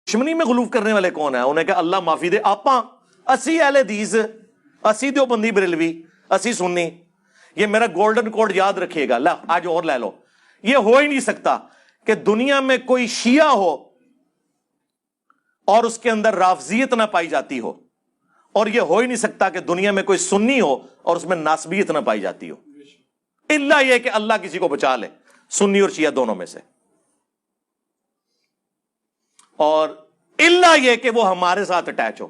دشمنی میں غلوف کرنے والے کون ہیں؟ انہیں کہ اللہ معافی دے، آپاں اسی اہل حدیث، اسی دیوبندی بریلوی، اسی سنی، یہ میرا گولڈن کوڈ یاد رکھیے گا، آج اور لے لو۔ یہ ہو ہی نہیں سکتا کہ دنیا میں کوئی شیعہ ہو اور اس کے اندر رافضیت نہ پائی جاتی ہو، اور یہ ہو ہی نہیں سکتا کہ دنیا میں کوئی سنی ہو اور اس میں ناسبیت نہ پائی جاتی ہو، الا یہ کہ اللہ کسی کو بچا لے، سنی اور شیعہ دونوں میں سے، اور الا یہ کہ وہ ہمارے ساتھ اٹیچ ہو۔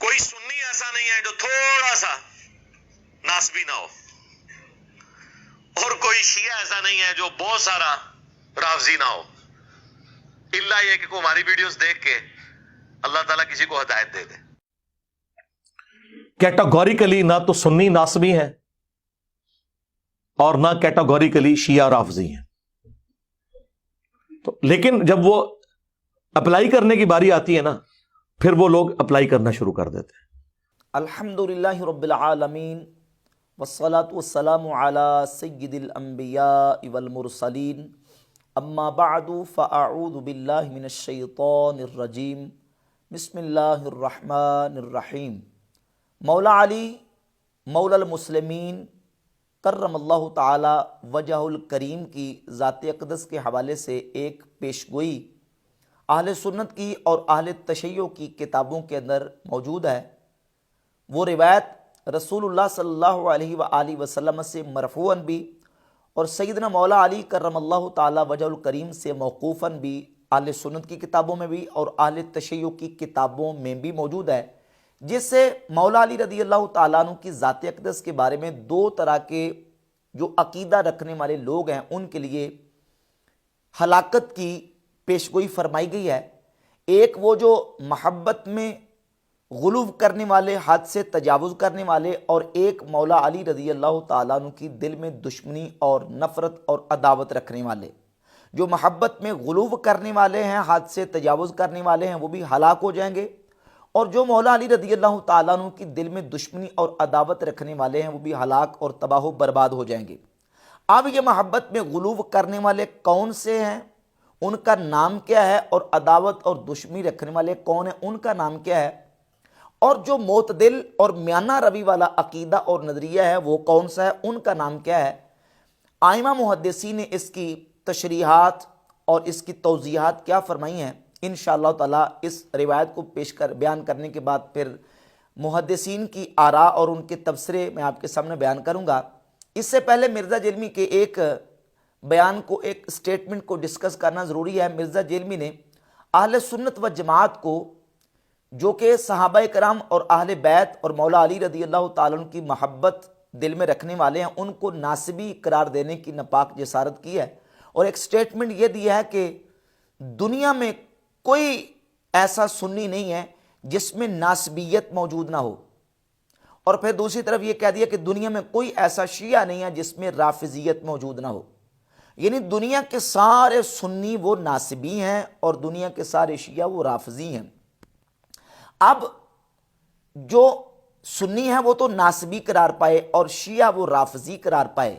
کوئی سنی ایسا نہیں ہے جو تھوڑا سا ناسبی نہ ہو، اور کوئی شیعہ ایسا نہیں ہے جو بہت سارا رافضی نہ ہو، الا یہ کہ ہماری ویڈیوز دیکھ کے اللہ تعالیٰ کسی کو ہدایت دے دے۔ کیٹاگوریکلی نہ تو سنی ناسبی ہیں اور نہ کیٹاگوریکلی شیعہ رافضی ہیں، تو لیکن جب وہ اپلائی کرنے کی باری آتی ہے نا، پھر وہ لوگ اپلائی کرنا شروع کر دیتے ہیں۔ الحمدللہ رب العالمین والصلاة والسلام علی سید الانبیاء والمرسلین، اما بعد فاعوذ باللہ من الشیطان الرجیم، بسم اللہ الرحمن الرحیم۔ مولا علی مولا المسلمین کرم اللہ تعالی وجہ الکریم کی ذات اقدس کے حوالے سے ایک پیشگوئی اہل سنت کی اور اہل تشیع کی کتابوں کے اندر موجود ہے۔ وہ روایت رسول اللہ صلی اللہ علیہ وآلہ وسلم سے مرفوعاً بھی اور سیدنا مولا علی کرم اللہ تعالی وجہ الکریم سے موقوفاً بھی اہل سنت کی کتابوں میں بھی اور اہل تشیع کی کتابوں میں بھی موجود ہے، جس سے مولا علی رضی اللہ تعالیٰ عنہ کی ذات اقدس کے بارے میں دو طرح کے جو عقیدہ رکھنے والے لوگ ہیں ان کے لیے ہلاکت کی پیشگوئی فرمائی گئی ہے۔ ایک وہ جو محبت میں غلو کرنے والے، حد سے تجاوز کرنے والے، اور ایک مولا علی رضی اللہ تعالیٰ عنہ کی دل میں دشمنی اور نفرت اور عداوت رکھنے والے۔ جو محبت میں غلو کرنے والے ہیں، حد سے تجاوز کرنے والے ہیں، وہ بھی ہلاک ہو جائیں گے، اور جو مولا علی رضی اللہ تعالیٰ عنہ کی دل میں دشمنی اور عداوت رکھنے والے ہیں، وہ بھی ہلاک اور تباہ و برباد ہو جائیں گے۔ اب یہ محبت میں غلو کرنے والے کون سے ہیں، ان کا نام کیا ہے، اور عداوت اور دشمنی رکھنے والے کون ہیں، ان کا نام کیا ہے، اور جو معتدل اور میانہ روی والا عقیدہ اور نظریہ ہے وہ کون سا ہے، ان کا نام کیا ہے۔ ائمہ محدثین نے اس کی تشریحات اور اس کی توضیحات کیا فرمائی ہیں، انشاءاللہ تعالی اس روایت کو بیان کرنے کے بعد پھر محدثین کی آراء اور ان کے تبصرے میں آپ کے سامنے بیان کروں گا۔ اس سے پہلے مرزا جیلمی کے ایک بیان کو، ایک سٹیٹمنٹ کو ڈسکس کرنا ضروری ہے۔ مرزا جیلمی نے اہل سنت و جماعت کو، جو کہ صحابہ کرام اور اہل بیت اور مولا علی رضی اللہ تعالیٰ عنہ کی محبت دل میں رکھنے والے ہیں، ان کو ناسبی قرار دینے کی ناپاک جسارت کی ہے، اور ایک سٹیٹمنٹ یہ دیا ہے کہ دنیا میں کوئی ایسا سنی نہیں ہے جس میں ناسبیت موجود نہ ہو، اور پھر دوسری طرف یہ کہہ دیا کہ دنیا میں کوئی ایسا شیعہ نہیں ہے جس میں رافضیت موجود نہ ہو، یعنی دنیا کے سارے سنی وہ ناسبی ہیں اور دنیا کے سارے شیعہ وہ رافضی ہیں۔ اب جو سنی ہے وہ تو ناسبی قرار پائے اور شیعہ وہ رافضی قرار پائے،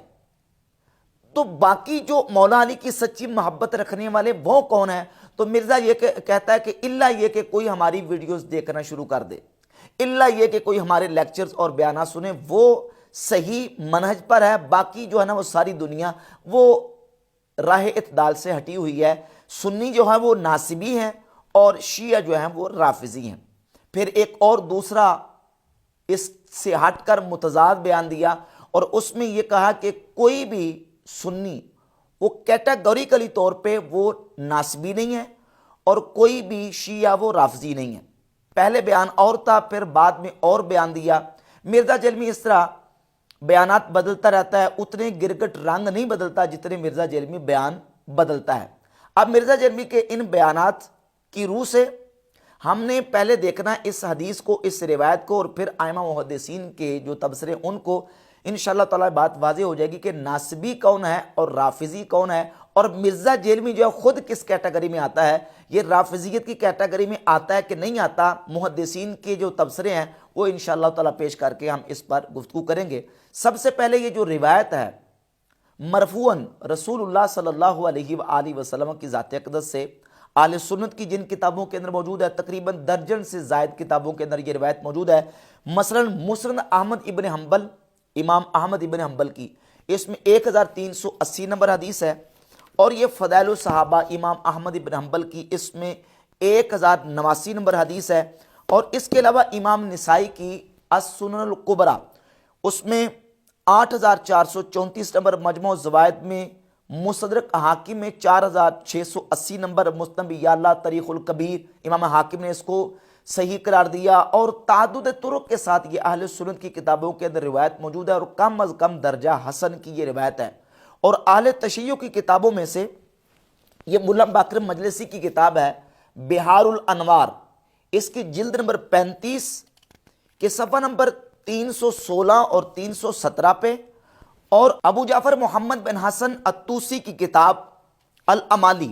تو باقی جو مولا علی کی سچی محبت رکھنے والے وہ کون ہیں؟ تو مرزا یہ کہتا ہے کہ الا یہ کہ کوئی ہماری ویڈیوز دیکھنا شروع کر دے، الا یہ کہ کوئی ہمارے لیکچرز اور بیانات سنے، وہ صحیح منہج پر ہے، باقی جو ہے نا وہ ساری دنیا وہ راہ اعتدال سے ہٹی ہوئی ہے، سنی جو ہے وہ ناسبی ہیں اور شیعہ جو ہیں وہ رافضی ہیں۔ پھر ایک اور دوسرا اس سے ہٹ کر متضاد بیان دیا، اور اس میں یہ کہا کہ کوئی بھی سنی وہ کیٹاگوریکلی طور پہ وہ ناسبی نہیں ہے اور کوئی بھی شیعہ وہ رافضی نہیں ہے۔ پہلے بیان اور تھا، پھر بعد میں اور بیان دیا۔ مرزا جیلمی اس طرح بیانات بدلتا رہتا ہے، اتنے گرگٹ رنگ نہیں بدلتا جتنے مرزا جیلمی بیان بدلتا ہے۔ اب مرزا جیلمی کے ان بیانات کی روح سے ہم نے پہلے دیکھنا ہے اس حدیث کو، اس روایت کو، اور پھر ائمہ محدثین کے جو تبصرے ان کو، انشاءاللہ تعالی بات واضح ہو جائے گی کہ ناسبی کون ہے اور رافضی کون ہے، اور مرزا جیلمی جو ہے خود کس کیٹیگری میں آتا ہے، یہ رافضیت کی کیٹیگری میں آتا ہے کہ نہیں آتا۔ محدثین کے جو تبصرے ہیں وہ انشاءاللہ تعالی پیش کر کے ہم اس پر گفتگو کریں گے۔ سب سے پہلے یہ جو روایت ہے مرفوعاً رسول اللہ صلی اللہ علیہ وآلہ وسلم کی ذات اقدس سے اہل سنت کی جن کتابوں کے اندر موجود ہے تقریباً درجن سے زائد کتابوں کے اندر یہ روایت موجود ہے. مثلا مسند احمد ابن حنبل، امام احمد ابن حنبل کی، اس میں 1380 نمبر حدیث ہے. اور یہ فضائل الصحابہ امام احمد ابن حنبل کی، اس میں 1089 نمبر حدیث ہے. اور اس کے علاوہ امام نسائی کی السنن الکبری، اس میں 8434 نمبر، مجموع الزوائد میں، مستدرک حاکم میں 4680 نمبر، مستنبی یا اللہ تاریخ الکبیر، امام حاکم نے اس کو صحیح قرار دیا. اور تعدد طرق کے ساتھ یہ اہل سنت کی کتابوں کے اندر روایت موجود ہے اور کم از کم درجہ حسن کی یہ روایت ہے. اور اہل تشیع کی کتابوں میں سے یہ ملا باقر مجلسی کی کتاب ہے بہار الانوار، اس کی جلد نمبر 35 کے صفحہ نمبر 316 اور 317 پہ. اور ابو جعفر محمد بن حسن الطوسی کی کتاب الامالی،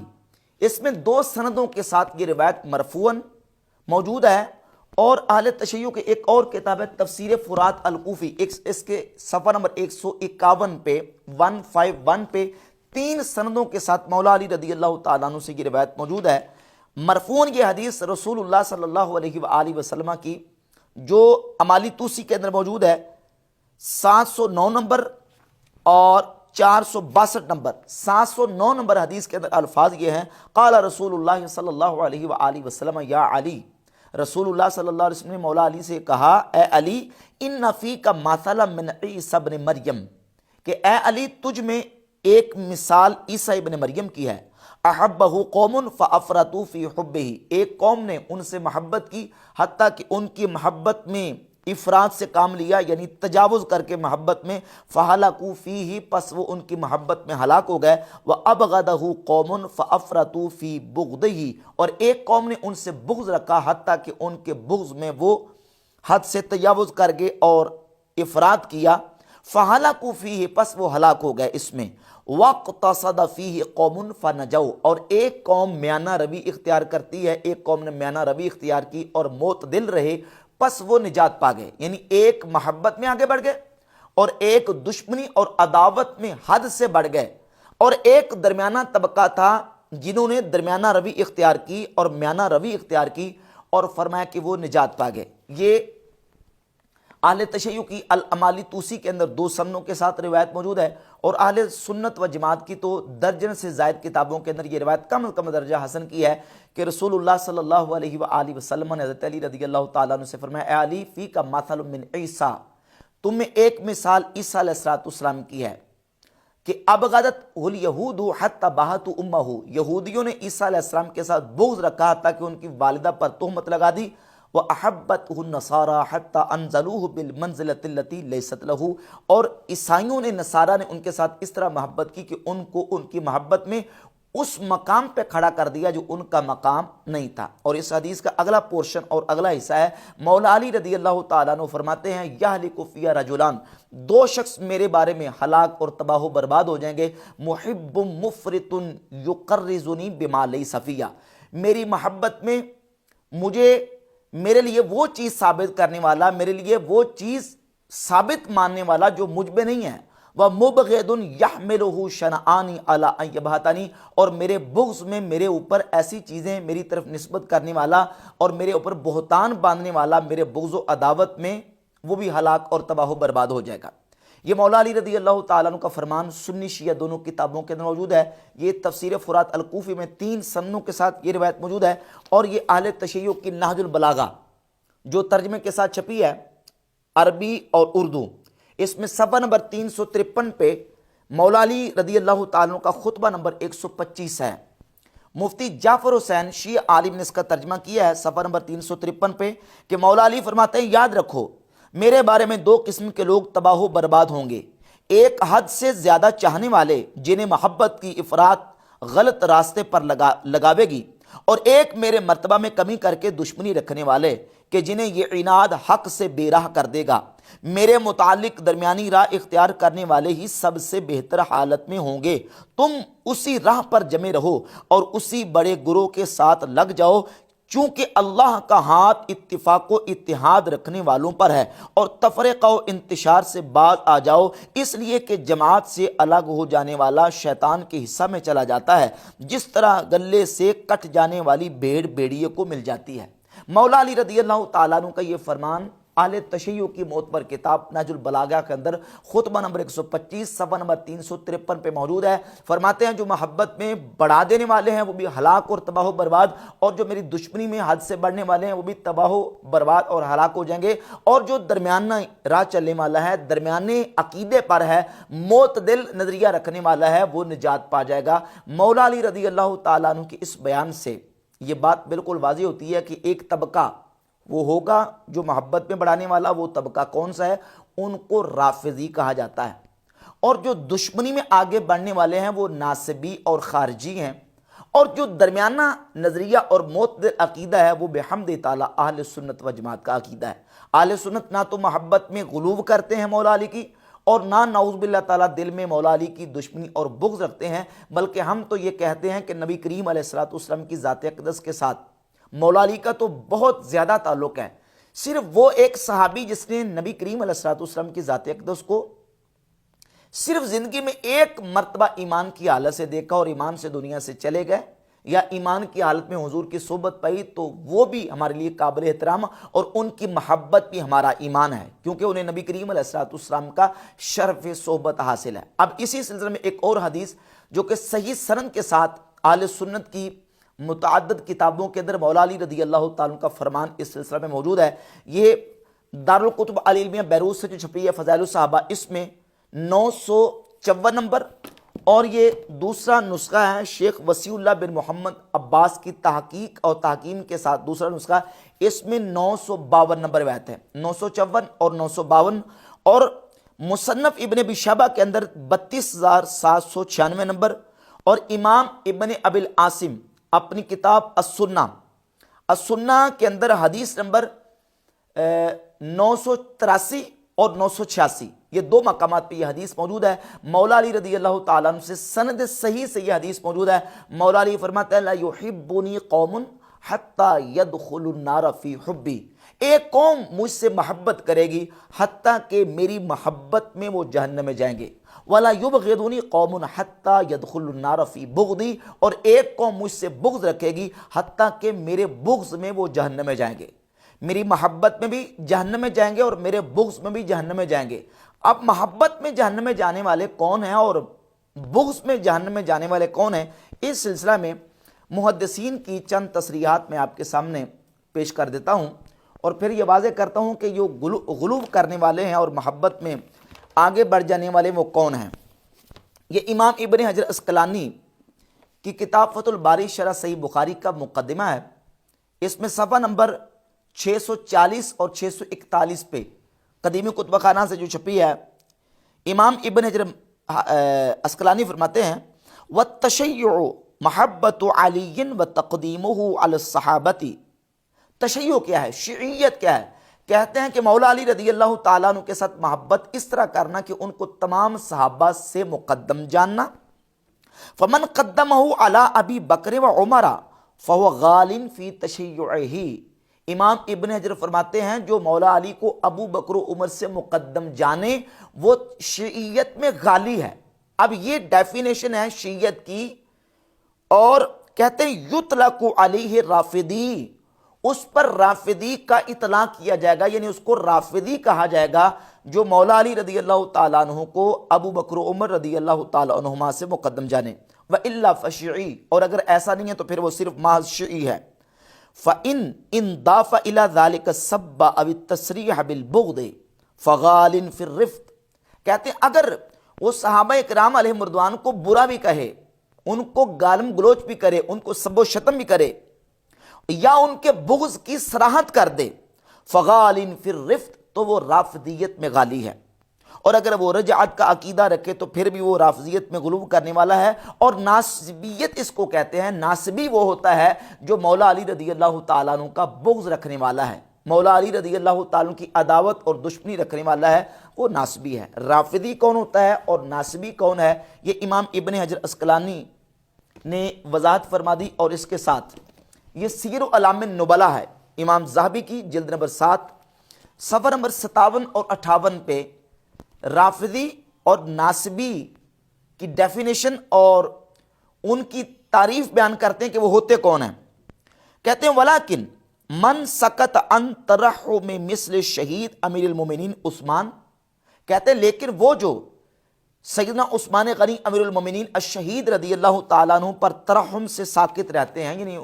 اس میں 2 سندوں کے ساتھ یہ روایت مرفوعاً موجود ہے. اور اہل تشیع کے ایک اور کتاب ہے تفسیر فرات الکوفی، اس کے صفحہ نمبر 151 پہ 151 پہ 3 سندوں کے ساتھ مولا علی رضی اللہ تعالیٰ عنہ سے یہ روایت موجود ہے. مرفوعاً یہ حدیث رسول اللہ صلی اللہ علیہ وآلہ وسلم کی جو امالی توسی کے اندر موجود ہے 709 نمبر اور 462 نمبر. 709 نمبر حدیث کے اندر الفاظ یہ ہیں، قال رسول اللہ صلی اللہ علیہ وآلہ وسلم یا علی، رسول اللہ صلی اللہ علیہ وسلم نے مولا علی سے کہا، اے علی، ان فیک مثلا من عیسی ابن مریم، کہ اے علی تجھ میں ایک مثال عیسی ابن مریم کی ہے. احبہ قوم فافرطوا فی حبہ، ایک قوم نے ان سے محبت کی حتیٰ کہ ان کی محبت میں افراد سے کام لیا، یعنی تجاوز کر کے محبت میں. فہلکوا فیہ، پس وہ ان کی محبت میں ہلاک ہو گئے. وابغضہ قوم فافرطوا فی بغضہ، اور ایک قوم نے ان سے بغض رکھا حتیٰ کہ ان کے بغض میں وہ حد سے تجاوز کر گئے اور افراد کیا. فہلکوا فیہ، پس وہ ہلاک ہو گئے اس میں. واقتصد فیہ قوم فنجوا، اور ایک قوم میانہ روی اختیار کرتی ہے، ایک قوم نے میانہ روی اختیار کی اور معتدل رہے، پس وہ نجات پا گئے. یعنی ایک محبت میں آگے بڑھ گئے اور ایک دشمنی اور عداوت میں حد سے بڑھ گئے، اور ایک درمیانہ طبقہ تھا جنہوں نے درمیانہ روی اختیار کی اور میانہ روی اختیار کی، اور فرمایا کہ وہ نجات پا گئے. یہ اہل تشیع کی الامالی توسی کے اندر 2 سندوں کے ساتھ روایت موجود ہے. اور اہل سنت و جماعت کی تو درجن سے زائد کتابوں کے اندر یہ روایت کم از کم درجہ حسن کی ہے کہ رسول اللہ صلی اللہ علیہ وآلہ وسلم نے حضرت علی رضی اللہ تعالیٰ عنہ سے فرمایا، اے علی فیک مثل من عیسی، تم میں ایک مثال عیسیٰ علیہ السلام کی ہے کہ ابغضت الیہود حتی بہت امہ، یہودیوں نے عیسیٰ علیہ السلام کے ساتھ بغض رکھا حتیٰ کہ ان کی والدہ پر تہمت لگا دی. وَأَحَبَّتْهُ النَّصَارَى حَتَّى أَنزَلُوهُ بِالْمَنزِلَةِ الَّتِي لَيْسَتْ لَهُ، اور عیسائیوں نے، نصارہ نے ان کے ساتھ اس طرح محبت کی کہ ان کو ان کی محبت میں اس مقام پہ کھڑا کر دیا جو ان کا مقام نہیں تھا. اور اس حدیث کا اگلا پورشن اور اگلا حصہ ہے، مولا علی رضی اللہ تعالیٰ عنہ فرماتے ہیں، یہلک فی رجلان، 2 شخص میرے بارے میں ہلاک اور تباہ و برباد ہو جائیں گے. محب مفرط یقرزنی بما لیس فی، میری محبت میں میرے لیے وہ چیز ثابت کرنے والا، میرے لیے وہ چیز ثابت ماننے والا جو مجھ میں نہیں ہے. وَمُبْغِضٌ يَحْمِلُهُ شَنَآنِ عَلَىٰ أَن يَبْغَضَنِي، اور میرے بغض میں میرے اوپر ایسی چیزیں میری طرف نسبت کرنے والا اور میرے اوپر بہتان باندھنے والا میرے بغض و عداوت میں وہ بھی ہلاک اور تباہ و برباد ہو جائے گا. یہ مولا علی رضی اللہ تعالیٰ عنہ کا فرمان سنی شیعہ دونوں کتابوں کے اندر موجود ہے. یہ تفسیر فرات الکوفی میں 3 سندوں کے ساتھ یہ روایت موجود ہے. اور یہ اہل تشیع کی نہج البلاغہ جو ترجمے کے ساتھ چھپی ہے عربی اور اردو، اس میں صفحہ نمبر 353 پہ مولا علی رضی اللہ تعالیٰ عنہ کا خطبہ نمبر 125 ہے. مفتی جعفر حسین شیعہ عالم نے اس کا ترجمہ کیا ہے صفحہ نمبر 353 پہ کہ مولا علی فرماتے ہیں، یاد رکھو میرے بارے میں 2 قسم کے لوگ تباہ و برباد ہوں گے، ایک حد سے زیادہ چاہنے والے جنہیں محبت کی افراط غلط راستے پر لگاوے گی، اور ایک میرے مرتبہ میں کمی کر کے دشمنی رکھنے والے کہ جنہیں یہ عناد حق سے بے راہ کر دے گا. میرے متعلق درمیانی راہ اختیار کرنے والے ہی سب سے بہتر حالت میں ہوں گے. تم اسی راہ پر جمے رہو اور اسی بڑے گروہ کے ساتھ لگ جاؤ چونکہ اللہ کا ہاتھ اتفاق و اتحاد رکھنے والوں پر ہے اور تفرقہ و انتشار سے باز آ جاؤ، اس لیے کہ جماعت سے الگ ہو جانے والا شیطان کے حصہ میں چلا جاتا ہے، جس طرح گلے سے کٹ جانے والی بھیڑ بھیڑیے کو مل جاتی ہے۔ مولا علی رضی اللہ تعالیٰ عنہ کا یہ فرمان اہل تشیع کی موت پر کتاب نہج البلاغہ کے اندر خطبہ نمبر 125 صفحہ نمبر 353 پہ موجود ہے۔ فرماتے ہیں جو محبت میں بڑھا دینے والے ہیں وہ بھی ہلاک اور تباہ و برباد، اور جو میری دشمنی میں حد سے بڑھنے والے ہیں وہ بھی تباہ و برباد اور ہلاک ہو جائیں گے، اور جو درمیانہ راہ چلنے والا ہے، درمیانے عقیدے پر ہے، معتدل نظریہ رکھنے والا ہے، وہ نجات پا جائے گا۔ مولا علی رضی اللہ تعالیٰ عنہ کے اس بیان سے یہ بات بالکل واضح ہوتی ہے کہ ایک طبقہ وہ ہوگا جو محبت میں بڑھانے والا، وہ طبقہ کون سا ہے؟ ان کو رافضی کہا جاتا ہے، اور جو دشمنی میں آگے بڑھنے والے ہیں وہ ناصبی اور خارجی ہیں، اور جو درمیانہ نظریہ اور معتدل عقیدہ ہے وہ بحمد تعالیٰ اہل سنت و جماعت کا عقیدہ ہے۔ اہل سنت نہ تو محبت میں غلو کرتے ہیں مولا علی کی، اور نہ نعوذ باللہ تعالیٰ دل میں مولا علی کی دشمنی اور بغض رکھتے ہیں، بلکہ ہم تو یہ کہتے ہیں کہ نبی کریم علیہ الصلوۃ والسلام کی ذات اقدس کے ساتھ مولا علی کا تو بہت زیادہ تعلق ہے۔ صرف وہ ایک صحابی جس نے نبی کریم علیہ الصلوۃ والسلام کی ذات اقدس کو صرف زندگی میں ایک مرتبہ ایمان کی حالت سے دیکھا اور ایمان سے دنیا سے چلے گئے، یا ایمان کی حالت میں حضور کی صحبت پائی، تو وہ بھی ہمارے لیے قابل احترام، اور ان کی محبت بھی ہمارا ایمان ہے، کیونکہ انہیں نبی کریم علیہ الصلوۃ والسلام کا شرف صحبت حاصل ہے۔ اب اسی سلسلے میں ایک اور حدیث جو کہ صحیح سند کے ساتھ اہل سنت کی متعدد کتابوں کے اندر مولا علی رضی اللہ تعالیٰ کا فرمان اس سلسلہ میں موجود ہے، یہ دارالکتب العلمیہ بیروت سے جو چھپی ہے فضائل الصحابہ، اس میں 954 نمبر، اور یہ دوسرا نسخہ ہے شیخ وسیع اللہ بن محمد عباس کی تحقیق اور تحکیم کے ساتھ دوسرا نسخہ، اس میں 952 نمبر روایت ہے، 954 اور 952، اور مصنف ابن ابی شیبہ کے اندر 32796 نمبر، اور امام ابن ابی العاصم اپنی کتاب السنہ کے اندر حدیث نمبر 983 اور 986، یہ دو مقامات پہ یہ حدیث موجود ہے۔ مولا علی رضی اللہ تعالیٰ عنہ سے سند صحیح سے یہ حدیث موجود ہے۔ مولا علی فرماتے ہیں لا یحبنی قوم حتی یدخلوا النار فی حبی، ایک قوم مجھ سے محبت کرے گی حتیٰ کہ میری محبت میں وہ جہنم میں جائیں گے، وَلَا يُبْغِضُنِي قَوْمٌ حَتَّى يَدْخُلُوا النَّارَ فِي بُغْضِي، اور ایک قوم مجھ سے بغض رکھے گی حتیٰ کہ میرے بغض میں وہ جہنم میں جائیں گے، میری محبت میں بھی جہنم میں جائیں گے اور میرے بغض میں بھی جہنم میں جائیں گے۔ اب محبت میں جہنم میں جانے والے کون ہیں اور بغض میں جہنم میں جانے والے کون ہیں، اس سلسلہ میں محدثین کی چند تصریحات میں آپ کے سامنے پیش کر دیتا ہوں، اور پھر یہ واضح کرتا ہوں کہ جو غلو کرنے والے ہیں اور محبت میں آگے بڑھ جانے والے وہ کون ہیں۔ یہ امام ابن حجر اسقلانی کی کتاب فتح الباری شرح صحیح بخاری کا مقدمہ ہے، اس میں صفحہ نمبر 640 اور 641 پہ قدیمی کتب خانہ سے جو چھپی ہے، امام ابن حجر اسقلانی فرماتے ہیں وَالتَّشَيُّعُ مَحَبَّةُ عَلِيٍّ وَتَقْدِيمُهُ عَلَى الصَّحَابَةِ، تشیع کیا ہے، شیعیت کیا ہے؟ کہتے ہیں کہ مولا علی رضی اللہ تعالیٰ عنہ کے ساتھ محبت اس طرح کرنا کہ ان کو تمام صحابہ سے مقدم جاننا، فمن قدمہ علی ابی بکر و عمر فہو غال فی تشیعہ، امام ابن حجر فرماتے ہیں جو مولا علی کو ابو بکر و عمر سے مقدم جانے وہ شیعیت میں غالی ہے۔ اب یہ ڈیفینیشن ہے شیعیت کی، اور کہتے ہیں یطلق علیہ رافضی، اس پر رافضی کا اطلاق کیا جائے گا، یعنی اس کو رافضی کہا جائے گا جو مولا علی رضی اللہ تعالیٰ عنہ کو ابو بکر و عمر رضی اللہ تعالیٰ عنہما سے مقدم جانے، وَإِلَّا فَشِعِي، اور اگر ایسا نہیں ہے تو پھر وہ صرف محض شیعی ہے۔ فَإِنْ ضَافَ إِلَى ذَلِكَ السَّبَّ أَوِ التَّصْرِيحَ بِالْبُغْضِ فَغَالٍ فِي الرِّفْقِ، کہتے ہیں اگر وہ صحابہ اکرام علیہ مردوان کو برا بھی کہے، ان کو گالم گلوچ بھی کرے، ان کو سب و شتم بھی کرے، یا ان کے بغض کی صراحت کر دے، فغال فی الرفق، تو وہ رافضیت میں غالی ہے، اور اگر وہ رجعت کا عقیدہ رکھے تو پھر بھی وہ رافضیت میں غلو کرنے والا ہے۔ اور ناصبیت اس کو کہتے ہیں، ناصبی وہ ہوتا ہے جو مولا علی رضی اللہ تعالیٰ عنہ کا بغض رکھنے والا ہے، مولا علی رضی اللہ تعالیٰ عنہ کی عداوت اور دشمنی رکھنے والا ہے، وہ ناصبی ہے۔ رافضی کون ہوتا ہے اور ناصبی کون ہے، یہ امام ابن حجر اسقلانی نے وضاحت فرما دی، اور اس کے ساتھ یہ سیر اعلام النبلا ہے امام ذہبی کی، جلد نمبر 7 صفحہ نمبر 57 اور 58 پہ رافضی اور ناصبی کی ڈیفینیشن اور ان کی تعریف بیان کرتے ہیں کہ وہ ہوتے کون ہیں. کہتے ہیں ولیکن من سکت عن ترحم مثل شہید امیر المومنین عثمان، کہتے ہیں لیکن وہ جو سیدنا عثمان غنی امیر المومنین الشہید رضی اللہ تعالیٰ عنہ پر ترحم سے ساکت رہتے ہیں، یعنی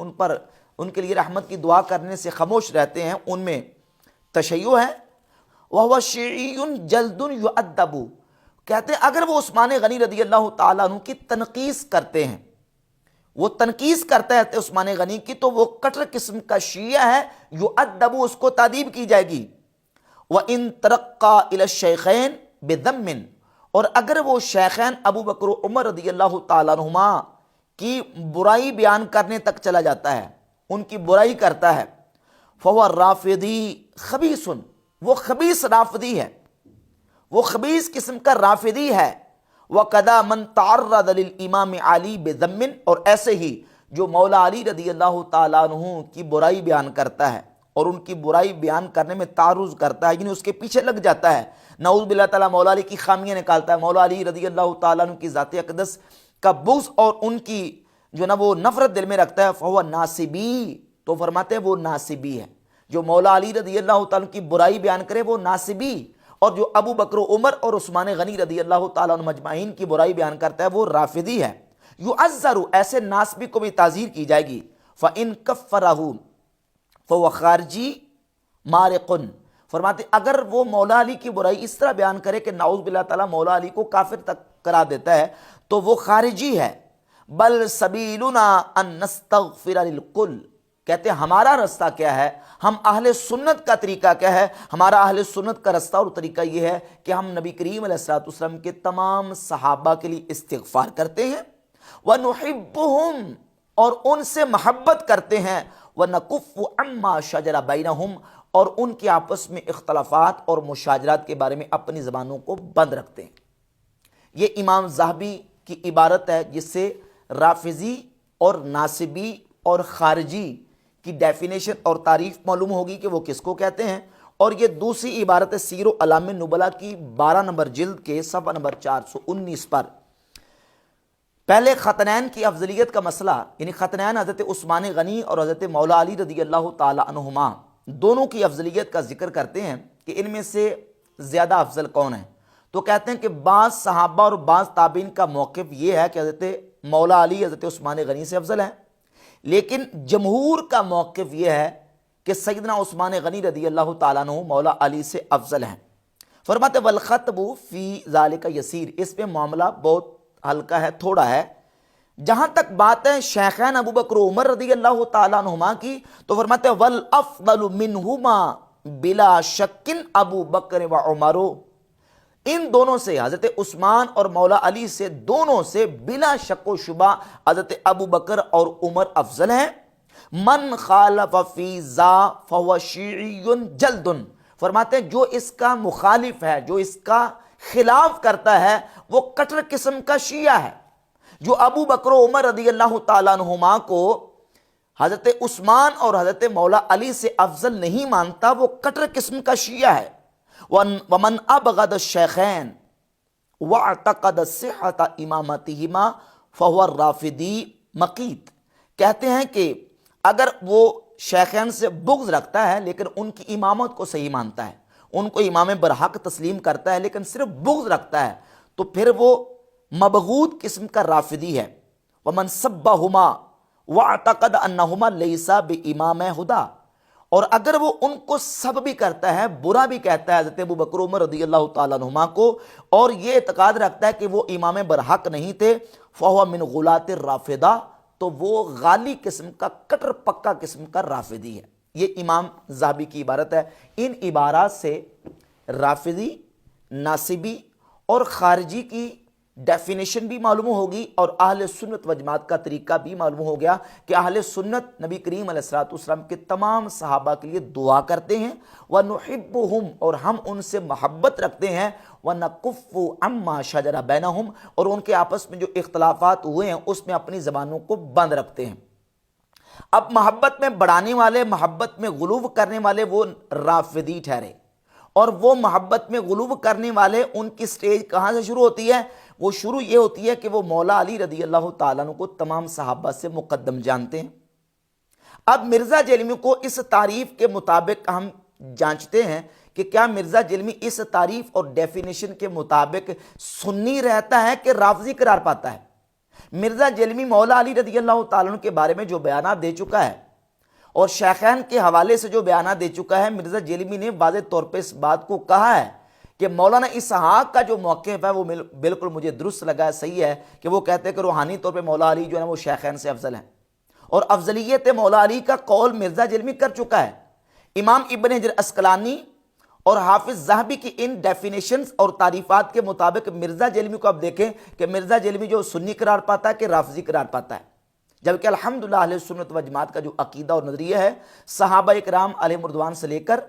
ان کے لیے رحمت کی دعا کرنے سے خاموش رہتے ہیں، ان میں تشیع ہے. وَهُوَ شِیعٌ جَلْدٌ يُعَدَّبُ، کہتے ہیں اگر وہ عثمان غنی رضی اللہ تعالیٰ عنہ کی تنقیص کرتے ہیں، وہ تنقیص کرتا ہے عثمان غنی کی، تو وہ کٹر قسم کا شیعہ ہے، یعدب، اس کو تعدیب کی جائے گی. وَإِن تَرَقَّى إِلَى الشَّیخَینِ بِذَمٍ، اور اگر وہ شیخین ابو بکر و عمر رضی اللہ تعالیٰ عنہما کی برائی بیان کرنے تک چلا جاتا ہے، ان کی برائی کرتا ہے، فَهُوَ الرَّافِضِي خَبِيثٌ، وہ خبیث رافضی ہے، وہ خبیث قسم کا رافضی ہے. وَقَدَا مَنْ تَعَرَّضَ لِلْإِمَامِ عَلِي بِذَمٍ، اور ایسے ہی جو مولا علی رضی اللہ تعالیٰ عنہ کی برائی بیان کرتا ہے اور ان کی برائی بیان کرنے میں تعرض کرتا ہے، یعنی اس کے پیچھے لگ جاتا ہے، نعوذ باللہ تعالیٰ مولا علی کی خامیاں نکالتا ہے، مولا علی رضی اللہ تعالیٰ عنہ کی ذات اقدس کا بغض اور ان کی جو نا وہ نفرت دل میں رکھتا ہے، فَهُوَ ناصبی، تو فرماتے ہیں وہ ناصبی ہے. جو مولا علی رضی اللہ تعالیٰ عنہ کی برائی بیان کرے وہ ناصبی، اور جو ابو بکر و عمر اور عثمان غنی رضی اللہ تعالیٰ عنہ مجمعین کی برائی بیان کرتا ہے وہ رافضی ہے. یعذر، ایسے ناصبی کو بھی تعزیر کی جائے گی. فَإِن كَفَّرَهُ فَهُوَ خَارِجِي مَارِقٌ، فرماتے اگر وہ مولا علی کی برائی اس طرح بیان کرے کہ نعوذ باللہ تعالیٰ مولا علی کو کافر تک کرا دیتا ہے تو وہ خارجی ہے. بل سبیلنا ان نستغفر للکل، کہتے ہیں ہمارا رستہ کیا ہے، ہم اہل سنت کا طریقہ کیا ہے، ہمارا اہل سنت کا رستہ اور طریقہ یہ ہے کہ ہم نبی کریم علیہ الصلوۃ والسلام کے تمام صحابہ کے لیے استغفار کرتے ہیں، وَنُحِبُّهُمْ، اور ان سے محبت کرتے ہیں، وَنَكُفُّ عَمَّا شَجَرَ بَيْنَهُمْ، اور ان کے آپس میں اختلافات اور مشاجرات کے بارے میں اپنی زبانوں کو بند رکھتے ہیں. یہ امام ذہبی کی عبارت ہے جس سے رافضی اور ناصبی اور خارجی کی ڈیفینیشن اور تعریف معلوم ہوگی کہ وہ کس کو کہتے ہیں. اور یہ دوسری عبارت سیر و اعلام النبلا کی 12 نمبر جلد کے صفحہ نمبر 419 پر. پہلے ختنین کی افضلیت کا مسئلہ، یعنی ختنین حضرت عثمان غنی اور حضرت مولا علی رضی اللہ تعالی عنہما دونوں کی افضلیت کا ذکر کرتے ہیں کہ ان میں سے زیادہ افضل کون ہے. تو کہتے ہیں کہ بعض صحابہ اور بعض تابعین کا موقف یہ ہے کہ حضرت مولا علی حضرت عثمان غنی سے افضل ہیں، لیکن جمہور کا موقف یہ ہے کہ سیدنا عثمان غنی رضی اللہ تعالیٰ عنہ مولا علی سے افضل ہیں. فرماتے والخطب فی ذالک یسیر، اس میں معاملہ بہت ہلکا ہے، تھوڑا ہے. جہاں تک بات ہے شیخین ابو بکر و عمر رضی اللہ تعالیٰ عنہما کی، تو فرماتے والافضل منہما بلا شک ابو بکر و عمر، ان دونوں سے حضرت عثمان اور مولا علی سے دونوں سے بلا شک و شبہ حضرت ابو بکر اور عمر افضل ہیں. من خالف فی ذا فهو شیعی جلد، فرماتے ہیں جو اس کا مخالف ہے، جو اس کا خلاف کرتا ہے وہ کٹر قسم کا شیعہ ہے. جو ابو بکر و عمر رضی اللہ تعالیٰ عنہما کو حضرت عثمان اور حضرت مولا علی سے افضل نہیں مانتا وہ کٹر قسم کا شیعہ ہے. ومن ابغض الشیخین واعتقد صحت امامتہما فهو الرافضی مقیت، کہتے ہیں کہ اگر وہ شیخین سے بغض رکھتا ہے لیکن ان کی امامت کو صحیح مانتا ہے، ان کو امام برحق تسلیم کرتا ہے لیکن صرف بغض رکھتا ہے، تو پھر وہ مبغوض قسم کا رافضی ہے. ومن سبہما واعتقد انہما لیسا بامام ہدی، اور اگر وہ ان کو سب بھی کرتا ہے، برا بھی کہتا ہے حضرت ابو بکر عمر رضی اللہ تعالیٰ عنہما کو، اور یہ اعتقاد رکھتا ہے کہ وہ امام برحق نہیں تھے، فہو من غلاۃ الرافضہ، تو وہ غالی قسم کا کٹر پکا قسم کا رافضی ہے. یہ امام ذہبی کی عبارت ہے. ان عبارات سے رافضی، ناصبی اور خارجی کی ڈیفینیشن بھی معلوم ہوگی اور اہل سنت و جماعت کا طریقہ بھی معلوم ہو گیا کہ اہل سنت نبی کریم علیہ الصلوۃ والسلام کے تمام صحابہ کے لیے دعا کرتے ہیں، وَنُحِبُّهُمْ، اور ہم ان سے محبت رکھتے ہیں، وَنَكُفُّ عَمَّا شَجَرَ بَيْنَهُمْ، اور ان کے آپس میں جو اختلافات ہوئے ہیں اس میں اپنی زبانوں کو بند رکھتے ہیں. اب محبت میں بڑھانے والے، محبت میں غلو کرنے والے وہ رافضی ٹھہرے، اور وہ محبت میں غلو کرنے والے ان کی سٹیج کہاں سے شروع ہوتی ہے؟ وہ شروع یہ ہوتی ہے کہ وہ مولا علی رضی اللہ تعالیٰ عنہ کو تمام صحابہ سے مقدم جانتے ہیں۔ اب مرزا جیلمی کو اس تعریف کے مطابق ہم جانچتے ہیں کہ کیا مرزا جیلمی اس تعریف اور ڈیفینیشن کے مطابق سنی رہتا ہے کہ رافضی قرار پاتا ہے؟ مرزا جیلمی مولا علی رضی اللہ تعالیٰ عنہ کے بارے میں جو بیانات دے چکا ہے اور شیخین کے حوالے سے جو بیانات دے چکا ہے، مرزا جیلمی نے واضح طور پہ اس بات کو کہا ہے کہ مولانا اسحاق کا جو موقف ہے وہ بالکل مجھے درست لگا ہے، صحیح ہے، کہ وہ کہتے ہیں کہ روحانی طور پہ مولا علی جو ہے وہ شیخین سے افضل ہیں، اور افضلیت مولا علی کا قول مرزا جیلمی کر چکا ہے۔ امام ابن حجر عسقلانی اور حافظ ذہبی کی ان ڈیفینیشنز اور تعریفات کے مطابق مرزا جیلمی کو اب دیکھیں کہ مرزا جیلمی جو سنی قرار پاتا ہے کہ رافضی قرار پاتا ہے، جبکہ الحمدللہ اہل سنت و جماعت کا جو عقیدہ اور نظریہ ہے، صحابہ کرام علیہم رضوان سے لے کر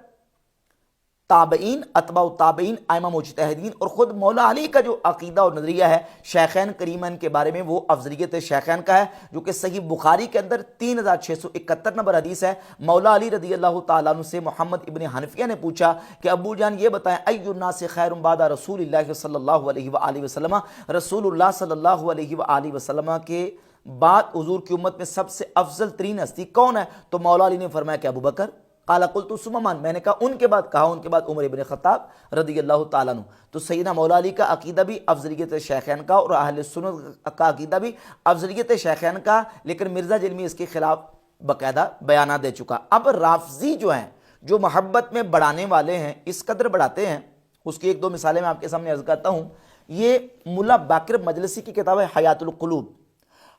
تابعین، اتباع تابعین، ائمہ مجتہدین اور خود مولا علی کا جو عقیدہ اور نظریہ ہے شیخین کریمین کے بارے میں، وہ افضلیت شیخین کا ہے، جو کہ صحیح بخاری کے اندر 3671 نمبر حدیث ہے۔ مولا علی رضی اللہ تعالیٰ عنہ سے محمد ابن حنفیہ نے پوچھا کہ ابو جان یہ بتائیں، ای الناس خیر بعد رسول اللہ صلی اللہ علیہ وآلہ وسلم، رسول اللہ صلی اللہ علیہ وآلہ وسلم کے بعد حضور کی امت میں سب سے افضل ترین ہستی کون ہے؟ تو مولا علی نے فرمایا کہ ابو بکر۔ قال قلت ثم من، میں نے کہا ان کے بعد، کہا ان کے بعد عمر ابن خطاب رضی اللہ تعالیٰ عنہ۔ تو سیدنا مولا علی کا عقیدہ بھی افضلیت شیخین کا اور اہل سنت کا عقیدہ بھی افضلیت شیخین کا، لیکن مرزا جیلمی اس کے خلاف باقاعدہ بیانات دے چکا۔ اب رافضی جو ہیں، جو محبت میں بڑھانے والے ہیں، اس قدر بڑھاتے ہیں، اس کی ایک دو مثالیں میں آپ کے سامنے عرض کرتا ہوں۔ یہ ملا باقر مجلسی کی کتاب ہے حیات القلوب،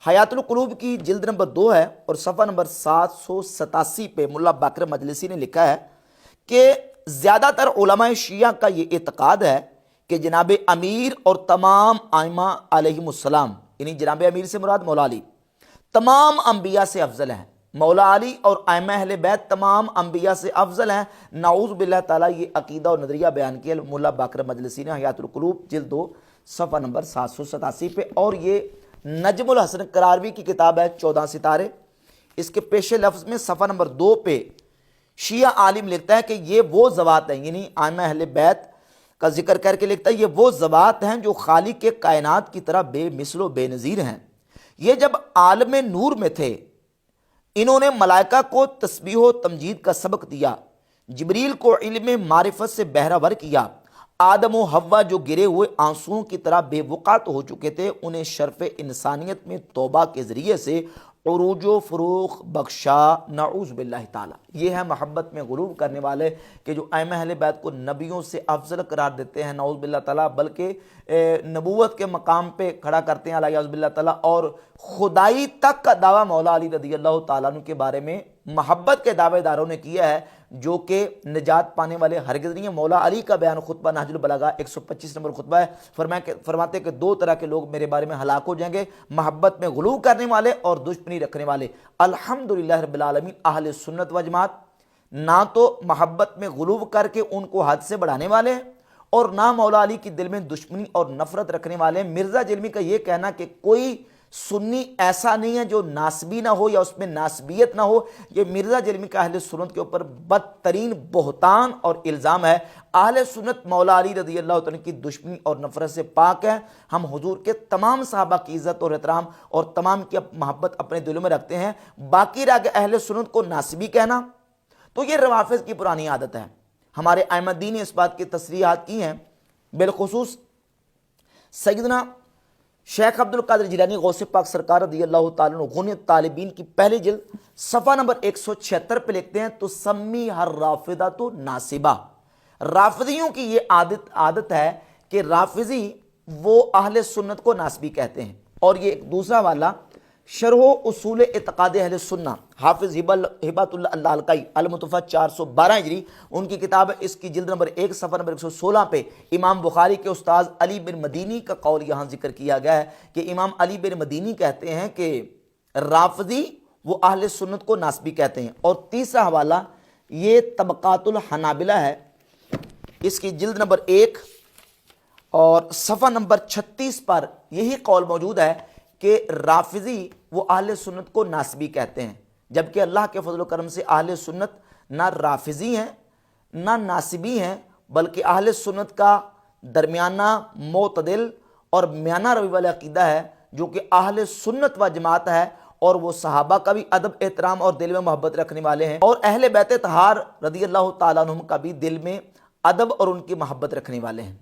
حیات القلوب کی جلد نمبر 2 ہے اور صفحہ نمبر 787 پہ ملا باقر مجلسی نے لکھا ہے کہ زیادہ تر علماء شیعہ کا یہ اعتقاد ہے کہ جناب امیر اور تمام ائمہ علیہم السلام، یعنی جناب امیر سے مراد مولا علی، تمام انبیاء سے افضل ہیں۔ مولا علی اور ائمہ اہل بیت تمام انبیاء سے افضل ہیں، نعوذ باللہ تعالیٰ۔ یہ عقیدہ اور نظریہ بیان کیا ملا باقر مجلسی نے حیات القلوب جلد 2 صفحہ نمبر 787 پہ، اور یہ نجم الحسن قراروی کی کتاب ہے 14 ستارے، اس کے پیش لفظ میں صفحہ نمبر 2 پہ شیعہ عالم لکھتا ہے کہ یہ وہ ذوات ہیں، یعنی ائمہ اہل بیت کا ذکر کر کے لکھتا ہے یہ وہ ذوات ہیں جو خالق کے کائنات کی طرح بے مثل و بے نظیر ہیں۔ یہ جب عالم نور میں تھے، انہوں نے ملائکہ کو تسبیح و تمجید کا سبق دیا، جبریل کو علم معرفت سے بہرہ ور کیا، آدم و حوا جو گرے ہوئے آنسوؤں کی طرح بے وقعت ہو چکے تھے، انہیں شرف انسانیت میں توبہ کے ذریعے سے عروج و فروغ بخشا، نعوذ باللہ تعالی۔ یہ ہے محبت میں غلو کرنے والے کہ جو ائمہ اہل بیت کو نبیوں سے افضل قرار دیتے ہیں، نعوذ باللہ تعالی، بلکہ نبوت کے مقام پہ کھڑا کرتے ہیں علیہ باللہ تعالی، اور خدائی تک کا دعویٰ مولا علی رضی اللہ تعالیٰ عنہ کے بارے میں محبت کے دعوے داروں نے کیا ہے، جو کہ نجات پانے والے ہرگز نہیں ہیں۔ مولا علی کا بیان خطبہ نہج البلاغہ 125 نمبر خطبہ ہے، فرماتے کہ 2 طرح کے لوگ میرے بارے میں ہلاک ہو جائیں گے، محبت میں غلو کرنے والے اور دشمنی رکھنے والے۔ الحمدللہ رب العالمین، اہل سنت و جماعت نہ تو محبت میں غلو کر کے ان کو حد سے بڑھانے والے ہیں، اور نہ مولا علی کی دل میں دشمنی اور نفرت رکھنے والے ہیں۔ مرزا جیلمی کا یہ کہنا کہ کوئی سنی ایسا نہیں ہے جو ناسبی نہ ہو یا اس میں ناسبیت نہ ہو، یہ مرزا جیلمی کا اہل سنت کے اوپر بدترین بہتان اور الزام ہے۔ اہل سنت مولا علی رضی اللہ تعالیٰ کی دشمنی اور نفرت سے پاک ہے۔ ہم حضور کے تمام صحابہ کی عزت اور احترام اور تمام کی محبت اپنے دلوں میں رکھتے ہیں۔ باقی رہ گئے اہل سنت کو ناسبی کہنا، تو یہ روافض کی پرانی عادت ہے۔ ہمارے ائمہ دین نے اس بات کی تصریحات کی ہیں، بالخصوص سیدنا شیخ عبد القادر جیلانی غوث پاک سرکار رضی اللہ تعالیٰ عنہ غنیت طالبین کی پہلی جلد صفحہ نمبر 176 پہ لکھتے ہیں، تو سمی ہر رافضہ تو ناصبہ۔ رافضیوں کی یہ عادت ہے کہ رافضی وہ اہل سنت کو ناسبی کہتے ہیں۔ اور یہ ایک دوسرا والا شرح و اصول اعتقاد اہل سنہ، حافظ ہبۃ اللہ اللالکائی المتوفیٰ 412 ہجری، ان کی کتاب ہے، اس کی جلد نمبر 1 صفحہ نمبر 116 پہ امام بخاری کے استاذ علی بن مدینی کا قول یہاں ذکر کیا گیا ہے کہ امام علی بن مدینی کہتے ہیں کہ رافضی وہ اہل سنت کو ناسبی کہتے ہیں۔ اور تیسرا حوالہ یہ طبقات الحنابلہ ہے، اس کی جلد نمبر 1 اور صفحہ نمبر 36 پر یہی قول موجود ہے کہ رافضی وہ اہل سنت کو ناسبی کہتے ہیں، جبکہ اللہ کے فضل و کرم سے اہل سنت نہ رافضی ہیں نہ ناصبی ہیں، بلکہ اہل سنت کا درمیانہ معتدل اور میانہ روی والا عقیدہ ہے، جو کہ اہل سنت و جماعت ہے، اور وہ صحابہ کا بھی ادب احترام اور دل میں محبت رکھنے والے ہیں، اور اہل بیت طہار رضی اللہ تعالیٰ عنہم کا بھی دل میں ادب اور ان کی محبت رکھنے والے ہیں۔